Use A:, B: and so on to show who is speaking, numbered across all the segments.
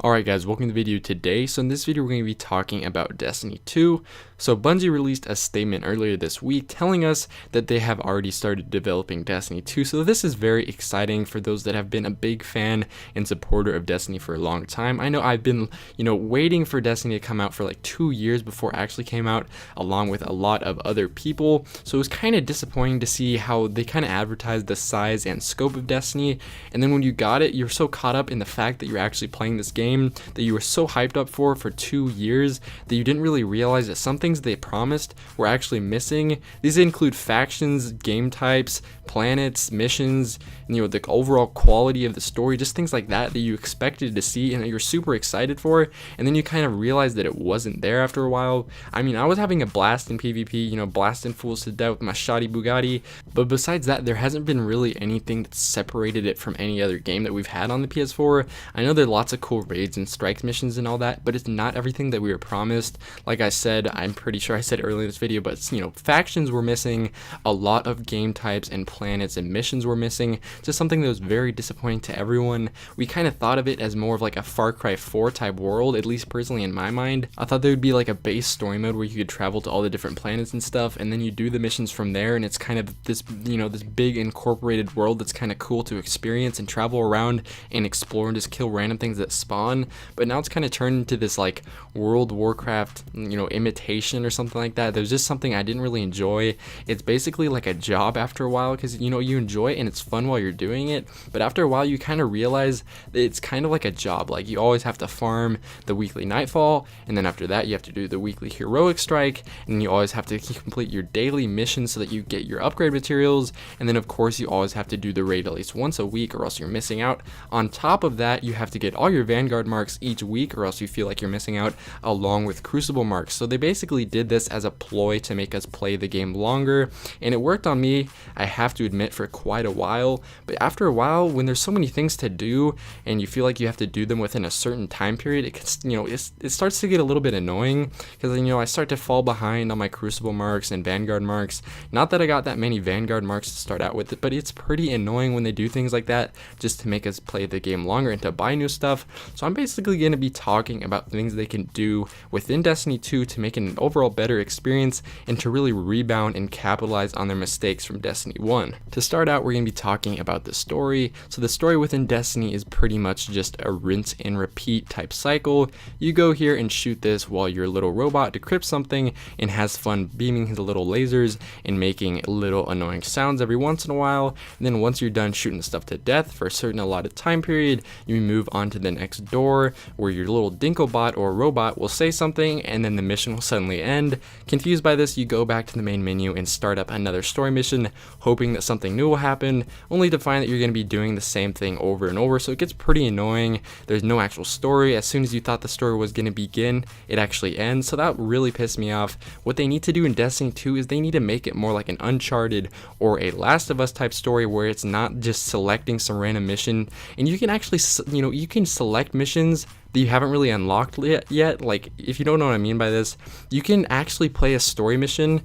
A: Alright guys, welcome to the video today. So in this video we're going to be talking about Destiny 2. So Bungie released a statement earlier this week telling us that they have already started developing Destiny 2. So this is very exciting for those that have been a big fan and supporter of Destiny for a long time. I know I've been, waiting for Destiny to come out for like 2 years before it actually came out, along with a lot of other people. So it was kind of disappointing to see how they kind of advertised the size and scope of Destiny. And then when you got it, you're so caught up in the fact that you're actually playing this game that you were so hyped up for 2 years that you didn't really realize that some things they promised were actually missing. These include factions, game types, planets, missions, the overall quality of the story, just things like that you expected to see and that you're super excited for, and then you kind of realize that it wasn't there after a while. I mean, I was having a blast in PvP, blasting fools to death with my shoddy Bugatti, but besides that, there hasn't been really anything that separated it from any other game that we've had on the PS4. I know there are lots of cool raids and strikes missions and all that, but it's not everything that we were promised. Like I said, I'm pretty sure I said earlier in this video, but factions were missing, a lot of game types and planets and missions were missing, just something that was very disappointing to everyone. We kind of thought of it as more of like a Far Cry 4 type world, at least personally in my mind. I thought there would be like a base story mode where you could travel to all the different planets and stuff, and then you do the missions from there, and it's kind of this, this big incorporated world that's kind of cool to experience and travel around and explore and just kill random things that spawn. But now it's kind of turned into this like World of Warcraft, imitation or something like that. There's just something I didn't really enjoy. It's basically like a job after a while, because you enjoy it and it's fun while you're doing it, but after a while you kind of realize that it's kind of like a job. Like, you always have to farm the weekly nightfall, and then after that you have to do the weekly heroic strike, and you always have to complete your daily missions so that you get your upgrade materials, and then of course you always have to do the raid at least once a week or else you're missing out. On top of that, you have to get all your Vanguard marks each week or else you feel like you're missing out, along with Crucible marks. So they basically did this as a ploy to make us play the game longer, and it worked on me, I have to admit, for quite a while. But after a while, when there's so many things to do and you feel like you have to do them within a certain time period, it starts to get a little bit annoying, because I start to fall behind on my Crucible marks and Vanguard marks. Not that I got that many Vanguard marks to start out with, but it's pretty annoying when they do things like that just to make us play the game longer and to buy new stuff. So I'm basically going to be talking about things they can do within Destiny 2 to make it an overall better experience and to really rebound and capitalize on their mistakes from Destiny 1. To start out, we're going to be talking about the story. So the story within Destiny is pretty much just a rinse and repeat type cycle. You go here and shoot this while your little robot decrypts something and has fun beaming his little lasers and making little annoying sounds every once in a while. And then once you're done shooting stuff to death for a certain allotted time period, you move on to the next door where your little Dinklebot or robot will say something, and then the mission will suddenly end. Confused by this, you go back to the main menu and start up another story mission, hoping that something new will happen, only to find that you're going to be doing the same thing over and over. So it gets pretty annoying. There's no actual story. As soon as you thought the story was going to begin, it actually ends. So that really pissed me off. What they need to do in Destiny 2 is they need to make it more like an Uncharted or a Last of Us type story, where it's not just selecting some random mission, and you can actually, you can select missions that you haven't really unlocked yet. Like, if you don't know what I mean by this, you can actually play a story mission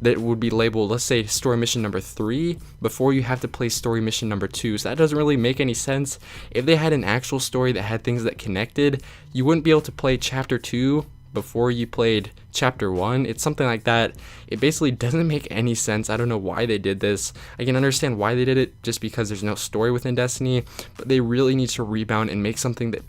A: that would be labeled, let's say, story mission number 3 before you have to play story mission number 2. So that doesn't really make any sense. If they had an actual story that had things that connected, you wouldn't be able to play chapter 2 before you played chapter 1. It's something like that. It basically doesn't make any sense. I don't know why they did this. I can understand why they did it, just because there's no story within Destiny, but they really need to rebound and make something that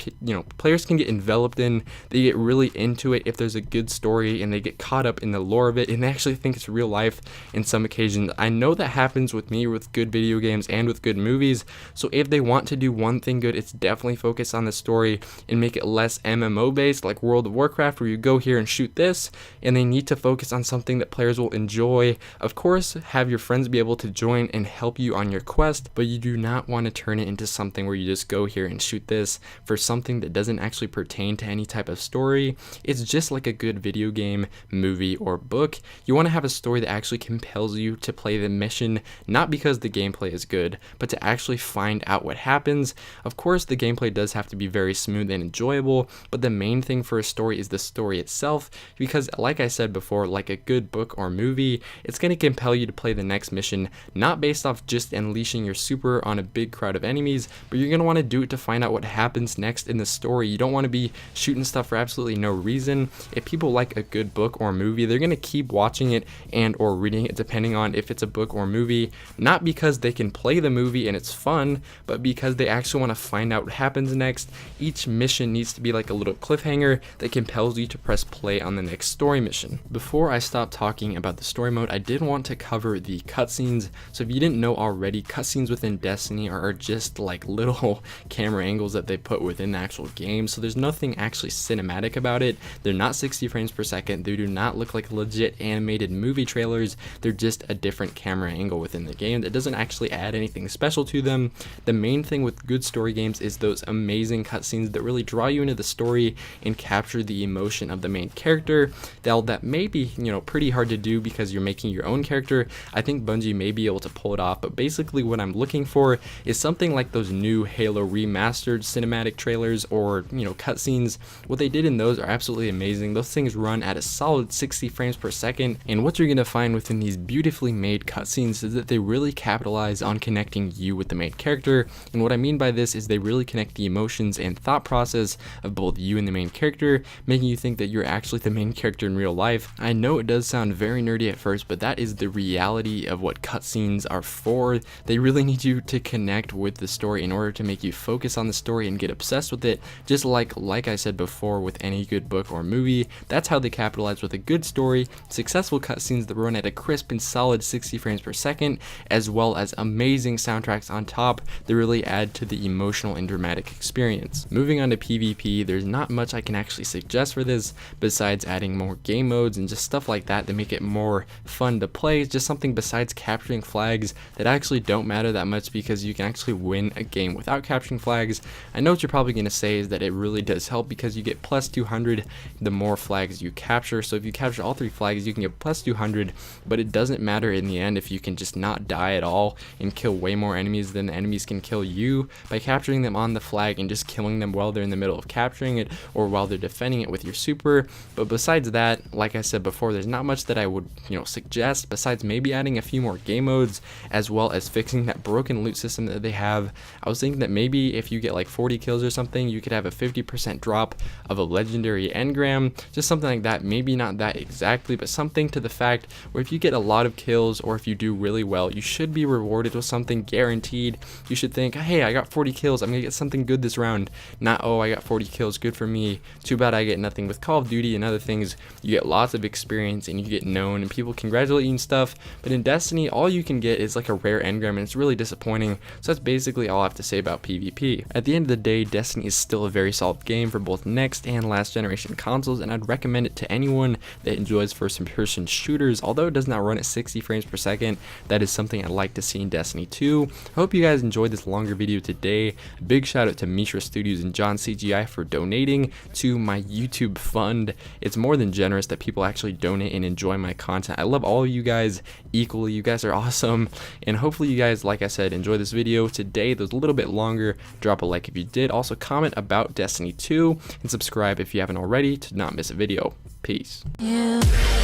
A: players can get enveloped in. They get really into it if there's a good story, and they get caught up in the lore of it, and they actually think it's real life in some occasions. I know that happens with me with good video games and with good movies. So if they want to do one thing good, it's definitely focus on the story and make it less MMO based like World of Warcraft, where you go here and shoot this, and they need to focus on something that players will enjoy. Of course, have your friends be able to join and help you on your quest, but you do not want to turn it into something where you just go here and shoot this for something that doesn't actually pertain to any type of story. It's just like a good video game, movie, or book. You want to have a story that actually compels you to play the mission, not because the gameplay is good, but to actually find out what happens. Of course, the gameplay does have to be very smooth and enjoyable, but the main thing for a story is the story itself, because because, like I said before, like a good book or movie, it's going to compel you to play the next mission, not based off just unleashing your super on a big crowd of enemies, but you're going to want to do it to find out what happens next in the story. You don't want to be shooting stuff for absolutely no reason. If people like a good book or movie, they're going to keep watching it and or reading it, depending on if it's a book or movie, not because they can play the movie and it's fun, but because they actually want to find out what happens next. Each mission needs to be like a little cliffhanger that compels you to press play on the next story mission. Before I stop talking about the story mode, I did want to cover the cutscenes. So if you didn't know already, cutscenes within Destiny are just like little camera angles that they put within the actual game. So there's nothing actually cinematic about it. They're not 60 frames per second. They do not look like legit animated movie trailers. They're just a different camera angle within the game that doesn't actually add anything special to them. The main thing with good story games is those amazing cutscenes that really draw you into the story and capture the emotion of the main character. That may be, pretty hard to do because you're making your own character. I think Bungie may be able to pull it off, but basically what I'm looking for is something like those new Halo remastered cinematic trailers or, cutscenes. What they did in those are absolutely amazing. Those things run at a solid 60 frames per second, and what you're going to find within these beautifully made cutscenes is that they really capitalize on connecting you with the main character. And what I mean by this is they really connect the emotions and thought process of both you and the main character, making you think that you're actually the main character in real life. I know it does sound very nerdy at first, but that is the reality of what cutscenes are for. They really need you to connect with the story in order to make you focus on the story and get obsessed with it, just like I said before with any good book or movie. That's how they capitalize with a good story, successful cutscenes that run at a crisp and solid 60 frames per second, as well as amazing soundtracks on top that really add to the emotional and dramatic experience. Moving on to PvP, there's not much I can actually suggest for this besides adding more game modes and just stuff like that make it more fun to play. It's just something besides capturing flags that actually don't matter that much because you can actually win a game without capturing flags. I know what you're probably going to say is that it really does help because you get plus 200 the more flags you capture. So if you capture all 3 flags, you can get plus 200, but it doesn't matter in the end if you can just not die at all and kill way more enemies than the enemies can kill you by capturing them on the flag and just killing them while they're in the middle of capturing it or while they're defending it with your super. But besides that, like I said before, there's not much that I would suggest besides maybe adding a few more game modes as well as fixing that broken loot system that they have. I was thinking that maybe if you get like 40 kills or something, you could have a 50% drop of a legendary engram, just something like that. Maybe not that exactly, but something to the fact where if you get a lot of kills or if you do really well, you should be rewarded with something guaranteed. You should think, hey, I got 40 kills, I'm gonna get something good this round, not, oh, I got 40 kills, good for me, too bad I get nothing. With Call of Duty and other things, you get lots of experience and you get known and people congratulate you and stuff, but in Destiny all you can get is like a rare engram and it's really disappointing. So that's basically all I have to say about PvP. At the end of the day, Destiny is still a very solid game for both next and last generation consoles, and I'd recommend it to anyone that enjoys first person shooters. Although it does not run at 60 frames per second, that is something I'd like to see in Destiny 2. I hope you guys enjoyed this longer video today. A big shout out to Mishra Studios and John CGI for donating to my YouTube fund. It's more than generous that people actually donate and enjoy my content. I love all of you guys equally. You guys are awesome, and hopefully you guys, like I said, enjoy this video today. That was a little bit longer. Drop a like if you did. Also comment about Destiny 2 and subscribe if you haven't already to not miss a video. Peace. Yeah.